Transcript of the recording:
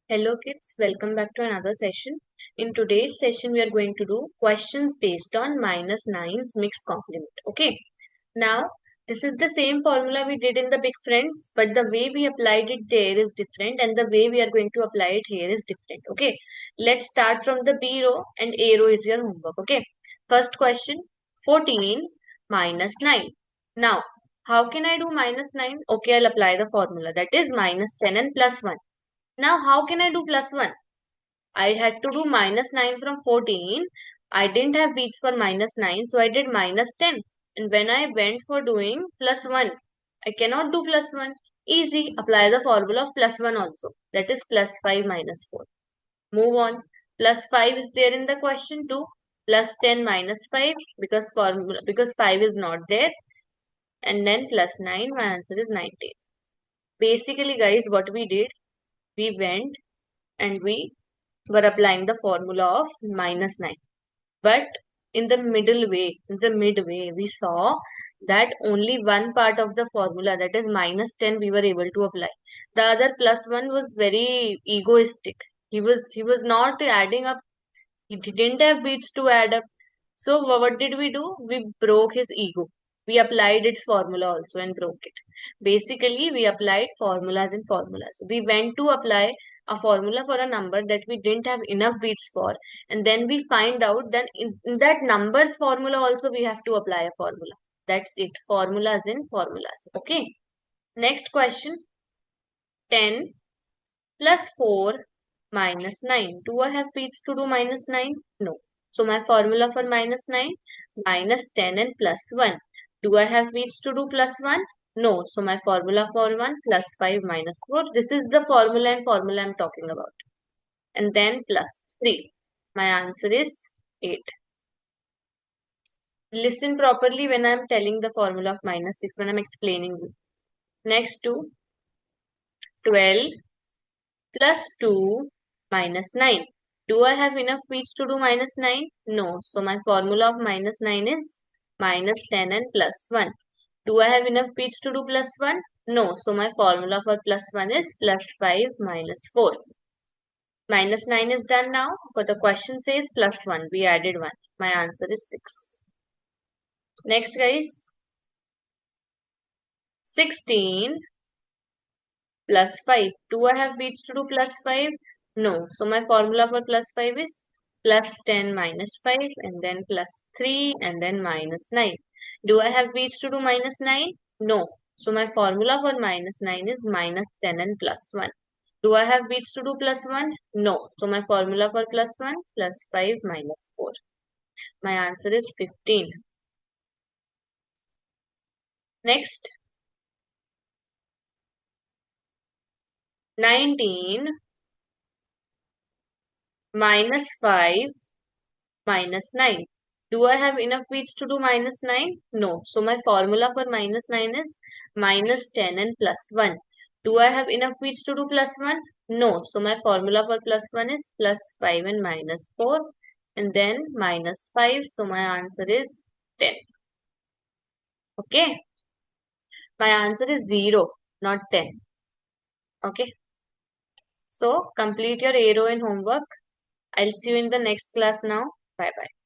Hello kids, welcome back to another session. In today's session, we are going to do questions based on minus 9's mixed complement. Okay. Now, this is the same formula we did in the big friends, but the way we applied it there is different and the way we are going to apply it here is different. Okay. Let's start from the B row and A row is your homework. Okay. First question, 14 minus 9. Now, how can I do minus 9? Okay, I'll apply the formula. That is minus 10 and plus 1. Now, how can I do plus 1? I had to do minus 9 from 14. I didn't have beats for minus 9, so I did minus 10. And when I went for doing plus 1, I cannot do plus 1. Easy, apply the formula of plus 1 also. That is plus 5 minus 4. Move on. Plus 5 is there in the question too. Plus 10 minus 5 because 5 is not there. And then plus 9, my answer is 19. Basically, guys, what we did, we went and we were applying the formula of minus 9. But in the midway, we saw that only one part of the formula, that is minus 10, we were able to apply. The other plus 1 was very egoistic. He was not adding up. He didn't have beats to add up. So what did we do? We broke his ego. We applied its formula also and broke it. Basically, we applied formulas and formulas. We went to apply a formula for a number that we didn't have enough beats for. And then we find out that in that numbers formula also we have to apply a formula. That's it. Formulas and formulas. Okay. Next question. 10 plus 4 minus 9. Do I have beats to do minus 9? No. So my formula for minus 9, minus 10 and plus 1. Do I have beats to do plus 1? No. So my formula for 1 plus 5 minus 4. This is the formula and formula I'm talking about. And then plus 3. My answer is 8. Listen properly when I'm telling the formula of minus 6, when I'm explaining you. Next to 12 plus 2 minus 9. Do I have enough beats to do minus 9? No. So my formula of minus 9 is minus 10 and plus 1. Do I have enough beats to do plus 1? No. So my formula for plus 1 is plus 5 minus 4. Minus 9 is done now, but the question says plus 1. We added 1. My answer is 6. Next, guys. 16 plus 5. Do I have beats to do plus 5? No. So my formula for plus 5 is plus 10 minus 5 and then plus 3 and then minus 9. Do I have beats to do minus 9? No. So my formula for minus 9 is minus 10 and plus 1. Do I have beats to do plus 1? No. So my formula for plus 1 plus 5 minus 4. My answer is 15. Next. 19 minus 5 minus 9. Do I have enough beats to do minus 9? No. So my formula for minus 9 is minus 10 and plus 1. Do I have enough beats to do plus 1? No. So my formula for plus 1 is plus 5 and minus 4. And then minus 5. So my answer is 10. Okay. My answer is 0, not 10. Okay. So complete your arrow in homework. I'll see you in the next class now. Bye bye.